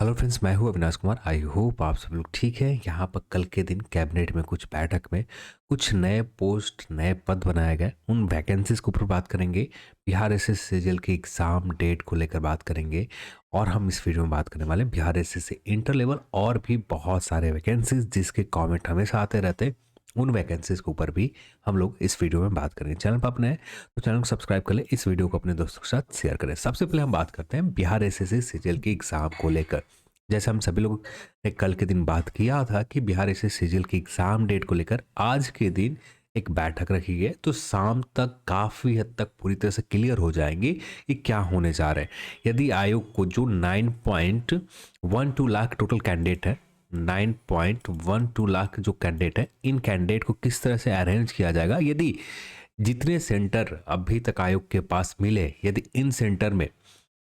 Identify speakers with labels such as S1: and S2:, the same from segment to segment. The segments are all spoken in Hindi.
S1: हेलो फ्रेंड्स, मैं हूं अविनाश कुमार। आई होप आप सब लोग ठीक है। यहाँ पर कल के दिन कैबिनेट में कुछ बैठक में कुछ नए पोस्ट नए पद बनाए गए, उन वैकेंसीज के ऊपर बात करेंगे। बिहार एसएससी सीजीएल के एग्ज़ाम डेट को लेकर बात करेंगे। और हम इस वीडियो में बात करने वाले हैं बिहार एसएससी इंटर लेवल और भी बहुत सारे वैकेंसीज जिसके कॉमेंट हमेशा आते रहते हैं। उन वैकेंसीज के ऊपर भी हम लोग इस वीडियो में बात करेंगे। चैनल पर अपने तो चैनल को सब्सक्राइब कर ले, इस वीडियो को अपने दोस्तों के साथ शेयर करें। सबसे पहले हम बात करते हैं बिहार एसएससी सीजीएल के एग्ज़ाम को लेकर। जैसे हम सभी लोग ने कल के दिन बात किया था कि बिहार एसएससी सीजीएल की एग्ज़ाम डेट को लेकर आज के दिन एक बैठक रखी गई है, तो शाम तक काफ़ी हद तक पूरी तरह से क्लियर हो जाएंगे कि क्या होने जा रहा है। यदि आयोग को जो 9.12 लाख टोटल कैंडिडेट है, 9.12 लाख जो कैंडिडेट है, इन कैंडिडेट को किस तरह से अरेंज किया जाएगा, यदि जितने सेंटर अभी तक आयोग के पास मिले, यदि इन सेंटर में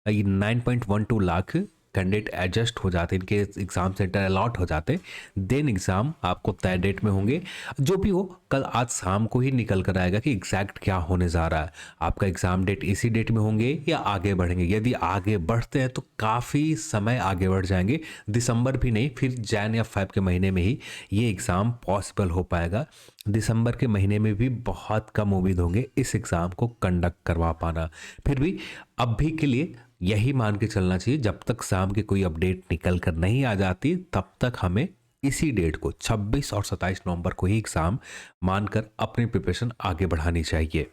S1: 9.12 लाख कैंडिडेट एडजस्ट हो जाते, इनके एग्ज़ाम सेंटर अलॉट हो जाते, देन एग्ज़ाम आपको तय डेट में होंगे। जो भी हो, कल आज शाम को ही निकल कर आएगा कि एग्जैक्ट क्या होने जा रहा है। आपका एग्ज़ाम डेट इसी डेट में होंगे या आगे बढ़ेंगे। यदि आगे बढ़ते हैं तो काफ़ी समय आगे बढ़ जाएंगे, दिसंबर भी नहीं, फिर जैन या फेब के महीने में ही ये एग्ज़ाम पॉसिबल हो पाएगा। दिसंबर के महीने में भी बहुत कम उम्मीद होंगे इस एग्ज़ाम को कंडक्ट करवा पाना। फिर भी अब भी के लिए यही मान के चलना चाहिए, जब तक शाम की कोई अपडेट निकल कर नहीं आ जाती तब तक हमें इसी डेट को 26 और 27 नवंबर को ही एग्ज़ाम मानकर अपनी प्रिपरेशन आगे बढ़ानी चाहिए।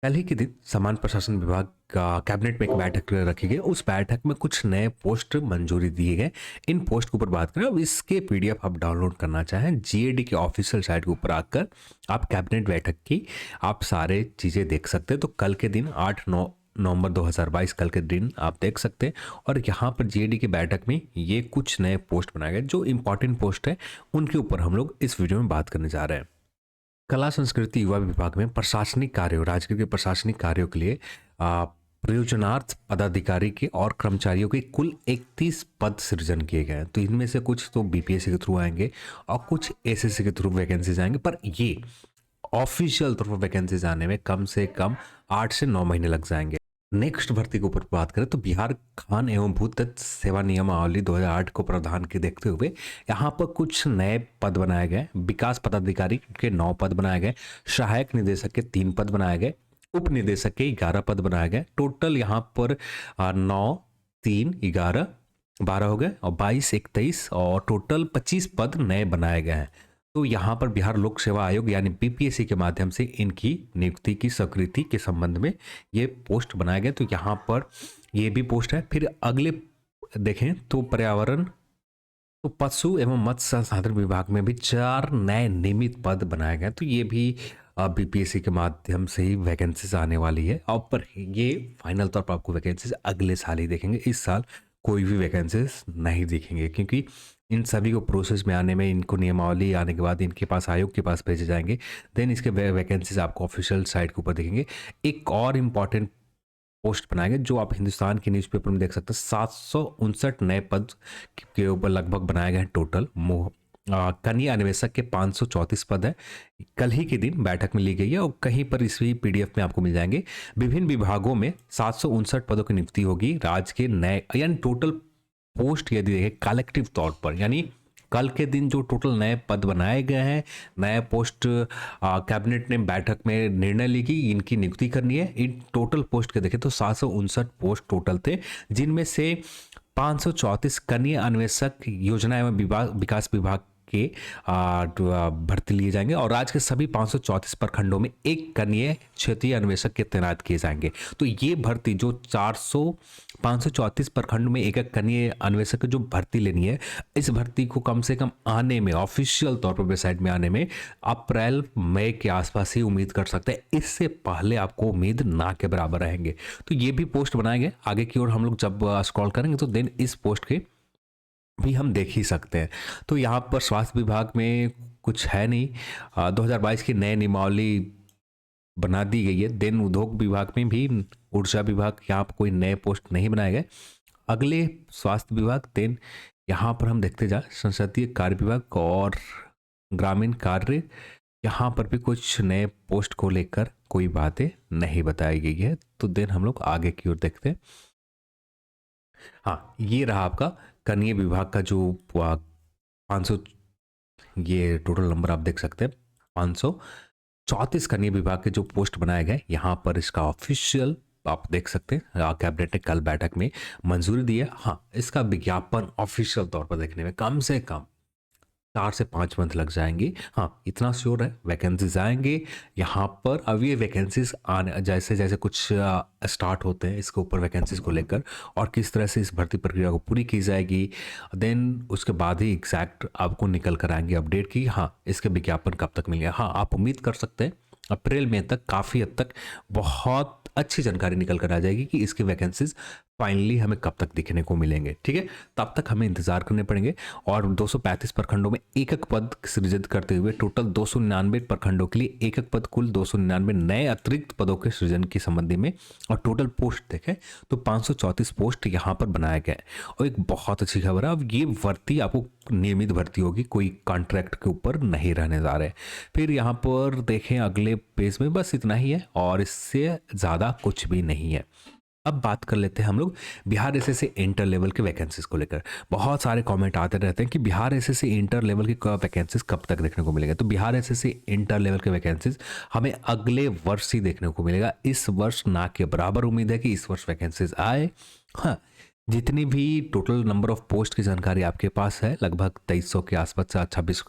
S1: कल ही के दिन सामान्य प्रशासन विभाग का कैबिनेट में एक बैठक रखी गई। उस बैठक में कुछ नए पोस्ट मंजूरी दिए गए। इन पोस्ट के ऊपर बात करें। अब इसके पीडीएफ आप डाउनलोड करना चाहें, जीएडी के ऑफिशियल साइट के ऊपर आकर आप कैबिनेट बैठक की आप सारे चीज़ें देख सकते हैं। तो कल के दिन 8-9 नवंबर 2022 कल के दिन आप देख सकते हैं। और यहाँ पर जीएडी की बैठक में ये कुछ नए पोस्ट बनाए गए, जो इंपॉर्टेंट पोस्ट है उनके ऊपर हम लोग इस वीडियो में बात करने जा रहे हैं। कला संस्कृति युवा विभाग में प्रशासनिक कार्यों, राज्य के प्रशासनिक कार्यों के लिए प्रयोजनार्थ पदाधिकारी के और कर्मचारियों के कुल 31 पद सृजन किए गए हैं। तो इनमें से कुछ तो बीपीएससी के थ्रू आएंगे और कुछ एसएससी के थ्रू वैकेंसीज आएंगे, पर ये ऑफिशियल तौर पर वैकेंसीज आने में कम से कम 8 से 9 महीने लग जाएंगे। नेक्स्ट भर्ती के ऊपर बात करें तो बिहार खान एवं भूतत्व सेवा नियमावली 2008 को प्रावधान के देखते हुए यहाँ पर कुछ नए पद बनाए गए। विकास पदाधिकारी के 9 पद बनाए गए, सहायक निदेशक के 3 पद बनाए गए, उप निदेशक के 11 पद बनाए गए। टोटल यहाँ पर 9, 3, 11, 12 हो गए और 22, 21 और टोटल 25 पद नए बनाए गए हैं। तो यहाँ पर बिहार लोक सेवा आयोग यानी बीपीएससी के माध्यम से इनकी नियुक्ति की स्वीकृति के संबंध में ये पोस्ट बनाए गए। तो यहाँ पर ये भी पोस्ट है। फिर अगले देखें तो पर्यावरण, तो पशु एवं मत्स्य संसाधन विभाग में भी 4 नए नियमित पद बनाए गए। तो ये भी बीपीएससी के माध्यम से ही वैकेंसीज आने वाली है। और पर ये फाइनल तौर पर आपको वैकेंसीज अगले साल ही देखेंगे, इस साल कोई भी वैकेंसीज नहीं दिखेंगे, क्योंकि इन सभी को प्रोसेस में आने में, इनको नियमावली आने के बाद इनके पास आयोग के पास भेजे जाएंगे, देन इसके वैकेंसीज आपको ऑफिशियल साइट के ऊपर दिखेंगे। एक और इम्पॉर्टेंट पोस्ट बनाए गए जो आप हिंदुस्तान के न्यूज़पेपर में देख सकते हैं, 759 नए पद के ऊपर लगभग बनाए गए हैं टोटल। कनीय अन्वेषक के 534 पद है। कल ही के दिन बैठक में ली गई है और कहीं पर इसी पीडीएफ में आपको मिल जाएंगे। विभिन्न विभागों में 759 पदों की नियुक्ति होगी। राज्य के नए यानी टोटल पोस्ट यदि देखें कलेक्टिव तौर पर, यानी कल के दिन जो टोटल नए पद बनाए गए हैं, नए पोस्ट कैबिनेट ने बैठक में निर्णय ली कि इनकी नियुक्ति करनी है। इन टोटल पोस्ट के देखें तो 759 पोस्ट टोटल थे, जिनमें से 534 कनीय अन्वेषक योजना एवं विकास विभाग के भर्ती लिए जाएंगे और राज्य के सभी 534 प्रखंडों में एक कनीय क्षेत्रीय अन्वेषक के तैनात किए जाएंगे। तो ये भर्ती जो 534 प्रखंड में एक कनीय अन्वेषक की जो भर्ती लेनी है, इस भर्ती को कम से कम आने में, ऑफिशियल तौर पर वेबसाइट में आने में अप्रैल मई के आसपास ही उम्मीद कर सकते हैं। इससे पहले आपको उम्मीद ना के बराबर रहेंगे। तो ये भी पोस्ट बनाए गए। आगे की ओर हम लोग जब स्क्रॉल करेंगे तो देन इस पोस्ट के भी हम देख ही सकते हैं। तो यहाँ पर स्वास्थ्य विभाग में कुछ है नहीं, 2022 की नई नियमावली बना दी गई है। देन उद्योग विभाग में भी, ऊर्जा विभाग, यहाँ पर कोई नए पोस्ट नहीं बनाए गए। अगले स्वास्थ्य विभाग, देन यहाँ पर हम देखते जाए संसदीय कार्य विभाग और ग्रामीण कार्य, यहाँ पर भी कुछ नए पोस्ट को लेकर कोई बातें नहीं बताई गई है। तो देन हम लोग आगे की ओर देखते हैं। हाँ, ये रहा आपका कनीय विभाग का जो 500, ये टोटल नंबर आप देख सकते हैं, 534 कनीय विभाग के जो पोस्ट बनाए गए, यहाँ पर इसका ऑफिशियल आप देख सकते हैं कैबिनेट ने कल बैठक में मंजूरी दी है। हाँ, इसका विज्ञापन ऑफिशियल तौर पर देखने में कम से कम 4 से 5 मंथ लग जाएंगे। हाँ, इतना श्योर है, वैकेंसीज आएंगे यहाँ पर। अब ये वैकेंसीज आने जैसे जैसे कुछ स्टार्ट होते हैं इसके ऊपर वैकेंसीज को लेकर, और किस तरह से इस भर्ती प्रक्रिया को पूरी की जाएगी, देन उसके बाद ही एग्जैक्ट आपको निकल कर आएंगे अपडेट की हाँ इसके विज्ञापन कब तक मिलेगा। हाँ, आप उम्मीद कर सकते हैं अप्रैल में तक काफ़ी हद तक बहुत अच्छी जानकारी निकल कर आ जाएगी कि इसकी वैकेंसीज फाइनली हमें कब तक दिखने को मिलेंगे। ठीक है, तब तक हमें इंतजार करने पड़ेंगे। और 235 प्रखंडों में एक एक पद सृजित करते हुए टोटल 299 प्रखंडों के लिए एक एक पद, कुल 299 नए अतिरिक्त पदों के सृजन के संबंधी में। और टोटल पोस्ट देखें तो 534 पोस्ट यहाँ पर बनाए गए। और एक बहुत अच्छी खबर है, अब ये भर्ती आपको नियमित भर्ती होगी, कोई कॉन्ट्रैक्ट के ऊपर नहीं रहने जा रहे। फिर यहाँ पर देखें अगले पेज में बस इतना ही है और इससे ज़्यादा कुछ भी नहीं है। अब बात कर लेते हैं हम लोग बिहार एसएससी इंटर लेवल के वैकेंसीज को लेकर। बहुत सारे कमेंट आते रहते हैं कि बिहार एसएससी इंटर लेवल की वैकेंसीज कब तक देखने को मिलेगा। तो बिहार एसएससी इंटर लेवल के वैकेंसीज हमें अगले वर्ष ही देखने को मिलेगा। इस वर्ष ना के बराबर उम्मीद है कि इस वर्ष वैकेंसीज आए। हाँ, जितनी भी टोटल नंबर ऑफ पोस्ट की जानकारी आपके पास है, लगभग 2300 के आसपास से 26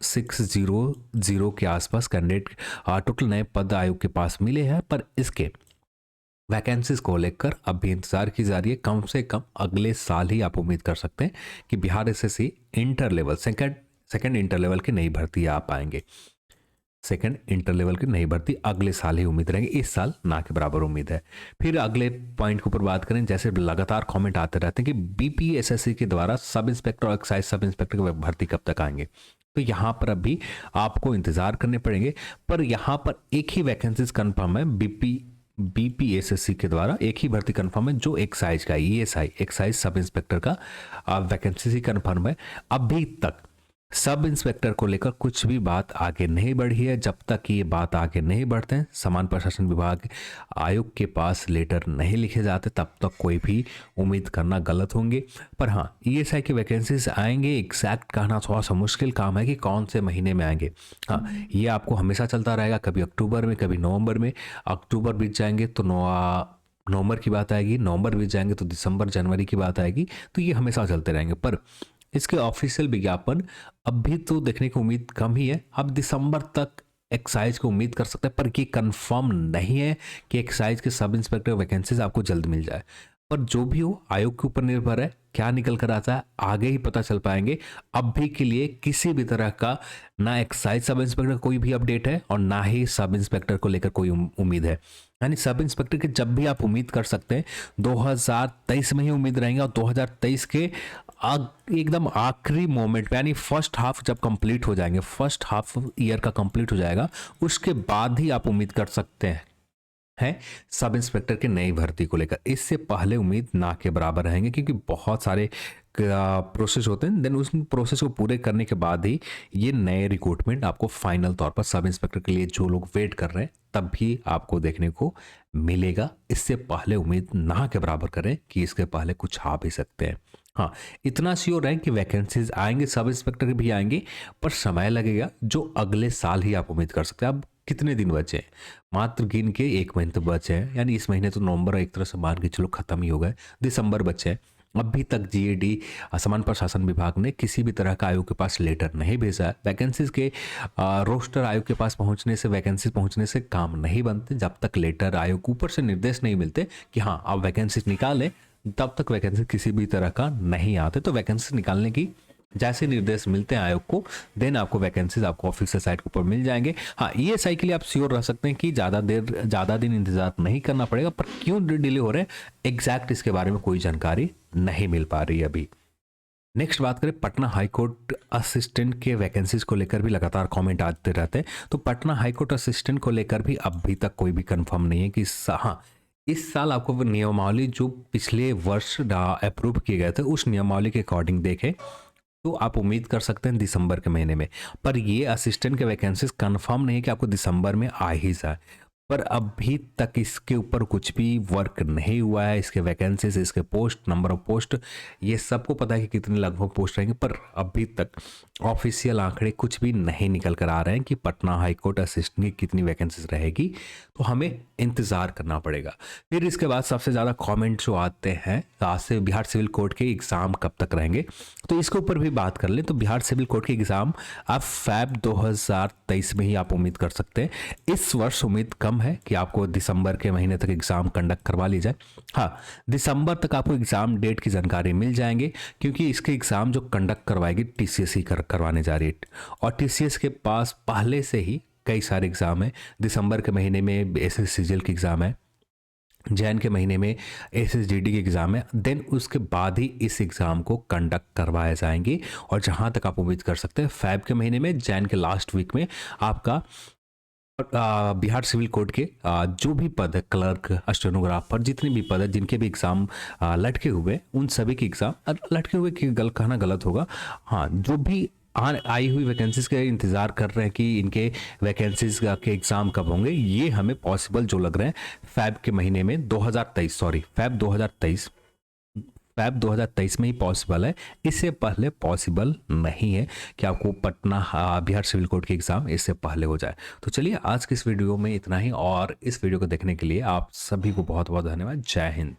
S1: 600 के आसपास कैंडिडेट टोटल नए पद आयोग के पास मिले हैं। पर इसके वैकेंसीज को लेकर अब भी इंतजार की जा रही है। कम से कम अगले साल ही आप उम्मीद कर सकते हैं कि Bihar SSC inter level second inter level की नई भर्ती आ पाएंगे। सेकंड इंटर लेवल की नई भर्ती अगले साल ही उम्मीद रहेंगे, इस साल ना के बराबर उम्मीद है। फिर अगले पॉइंट के ऊपर बात करें, जैसे लगातार कमेंट आते रहते हैं कि बीपीएसएससी के द्वारा सब इंस्पेक्टर और एक्साइज सब इंस्पेक्टर की भर्ती कब तक आएंगे। तो यहाँ पर अभी आपको इंतजार करने पड़ेंगे। पर यहाँ पर एक ही वैकेंसीज कन्फर्म है बीपीएसएससी के द्वारा, एक ही भर्ती कंफर्म है जो एक्साइज का ईएसआई एक्साइज सब इंस्पेक्टर का वैकेंसी ही कंफर्म है। अभी तक सब इंस्पेक्टर को लेकर कुछ भी बात आगे नहीं बढ़ी है। जब तक ये बात आगे नहीं बढ़ते हैं, समान प्रशासन विभाग आयोग के पास लेटर नहीं लिखे जाते, तब तक कोई भी उम्मीद करना गलत होंगे। पर हाँ, ईएसआई की वैकेंसीज आएंगे, एग्जैक्ट कहना थोड़ा सा मुश्किल काम है कि कौन से महीने में आएंगे। हाँ, ये आपको हमेशा चलता रहेगा, कभी अक्टूबर में कभी नवंबर में। अक्टूबर बीत जाएंगे तो नवंबर की बात आएगी, नवंबर बीत जाएंगे तो दिसंबर जनवरी की बात आएगी। तो ये हमेशा चलते रहेंगे। पर इसके ऑफिशियल विज्ञापन अभी तो देखने की उम्मीद कम ही है। अब दिसंबर तक एक्साइज को उम्मीद कर सकते हैं, पर ये कंफर्म नहीं है कि एक्साइज के सब इंस्पेक्टर वैकेंसीज आपको जल्द मिल जाए। पर जो भी हो, आयोग के ऊपर निर्भर है, क्या निकल कर आता है आगे ही पता चल पाएंगे। अभी के लिए किसी भी तरह का ना एक्साइज सब इंस्पेक्टर कोई भी अपडेट है और ना ही सब इंस्पेक्टर को लेकर कोई उम्मीद है। यानी सब इंस्पेक्टर की जब भी आप उम्मीद कर सकते हैं 2023 में ही उम्मीद रहेंगे। और 2023 के एकदम आखिरी मोमेंट पे, यानी फर्स्ट हाफ जब कंप्लीट हो जाएंगे, फर्स्ट हाफ ईयर का कंप्लीट हो जाएगा, उसके बाद ही आप उम्मीद कर सकते हैं सब इंस्पेक्टर के नई भर्ती को लेकर। इससे पहले उम्मीद ना के बराबर रहेंगे, क्योंकि बहुत सारे प्रोसेस होते हैं। देन उस प्रोसेस को पूरे करने के बाद ही ये नए रिक्रूटमेंट आपको फाइनल तौर पर सब इंस्पेक्टर के लिए जो लोग वेट कर रहे हैं तब भी आपको देखने को मिलेगा। इससे पहले उम्मीद ना के बराबर करें कि इसके पहले कुछ आ भी सकते हैं। हाँ, इतना श्योर है कि वैकेंसीज आएंगे, सब इंस्पेक्टर भी आएंगे, पर समय लगेगा, जो अगले साल ही आप उम्मीद कर सकते हैं। अब कितने दिन बचे हैं? मात्र गिन के 1 महीने तो बचे हैं। यानी इस महीने तो नवंबर एक तरह से मान के चलो खत्म ही हो गए, दिसंबर बचे हैं। अभी तक जीएडी समान प्रशासन विभाग ने किसी भी तरह का आयोग के पास लेटर नहीं भेजा है। वैकेंसीज के रोस्टर आयोग के पास पहुंचने से, वैकेंसीज पहुंचने से काम नहीं बनते। जब तक लेटर आयोग ऊपर से निर्देश नहीं मिलते कि हाँ आप वैकेंसीज निकालें, तब तक वैकेंसी किसी भी तरह का नहीं आते। तो वैकेंसी निकालने की जैसे निर्देश मिलते हैं आयोग को, देन आपको वैकेंसीज आपको ऑफिशियल साइट के ऊपर मिल जाएंगे। हाँ, ये साइकिल के लिए आप श्योर रह सकते हैं कि ज़्यादा दिन इंतजार नहीं करना पड़ेगा। पर क्यों डिले हो रहे हैं, एग्जैक्ट इसके बारे में कोई जानकारी नहीं मिल पा रही अभी। नेक्स्ट बात करें, पटना हाईकोर्ट असिस्टेंट के वैकेंसीज को लेकर भी लगातार कमेंट आते रहते हैं। तो पटना हाईकोर्ट असिस्टेंट को लेकर भी अभी तक कोई भी कंफर्म नहीं है कि हाँ इस साल आपको नियमावली जो पिछले वर्ष अप्रूव किए गए थे उस नियमावली के अकॉर्डिंग देखें तो आप उम्मीद कर सकते हैं दिसंबर के महीने में। पर ये असिस्टेंट के वैकेंसीज कंफर्म नहीं है कि आपको दिसंबर में आ ही जाए। पर अभी तक इसके ऊपर कुछ भी वर्क नहीं हुआ है। इसके वैकेंसीज, इसके पोस्ट, नंबर ऑफ पोस्ट, ये सबको पता है कि कितने लगभग पोस्ट रहेंगे, पर अभी तक ऑफिशियल आंकड़े कुछ भी नहीं निकल कर आ रहे हैं कि पटना हाईकोर्ट असिस्टेंट की कितनी वैकेंसीज रहेगी। तो हमें इंतज़ार करना पड़ेगा। फिर इसके बाद सबसे ज़्यादा कमेंट जो आते हैं, आज से बिहार सिविल कोर्ट के एग्ज़ाम कब तक रहेंगे, तो इसके ऊपर भी बात कर लें। तो बिहार सिविल कोर्ट के एग्ज़ाम आप फैब 2023 में ही आप उम्मीद कर सकते हैं। इस वर्ष उम्मीद कम है कि आपको दिसंबर के महीने तक एग्ज़ाम कंडक्ट करवा ली जाए। हाँ, दिसंबर तक आपको एग्ज़ाम डेट की जानकारी मिल जाएंगे, क्योंकि इसके एग्ज़ाम जो कंडक्ट करवाएगी टीसीएस ही करवाने जा रही है। और टीसीएस के पास पहले से ही कई सारे एग्ज़ाम है। दिसंबर के महीने में एसएससीजीएल की एग्ज़ाम है, जैन के महीने में एसएसजीडी की एग्ज़ाम है, देन उसके बाद ही इस एग्ज़ाम को कंडक्ट करवाए जाएंगे। और जहाँ तक आप उम्मीद कर सकते हैं फैब के महीने में, जैन के लास्ट वीक में आपका बिहार सिविल कोर्ट के जो भी पद है, क्लर्क, स्टेनोग्राफर, जितने भी पद है, जिनके भी एग्ज़ाम लटके हुए, उन सभी के एग्ज़ाम, लटके हुए की कहना गलत होगा, हाँ, जो भी आई हुई वैकेंसीज का इंतज़ार कर रहे हैं कि इनके वैकेंसीज के एग्ज़ाम कब होंगे, ये हमें पॉसिबल जो लग रहे हैं फैब के महीने में 2023, सॉरी फैब 2023 में ही पॉसिबल है। इससे पहले पॉसिबल नहीं है कि आपको पटना बिहार सिविल कोर्ट के एग्ज़ाम इससे पहले हो जाए। तो चलिए आज की इस वीडियो में इतना ही, और इस वीडियो को देखने के लिए आप सभी को बहुत बहुत धन्यवाद। जय हिंद।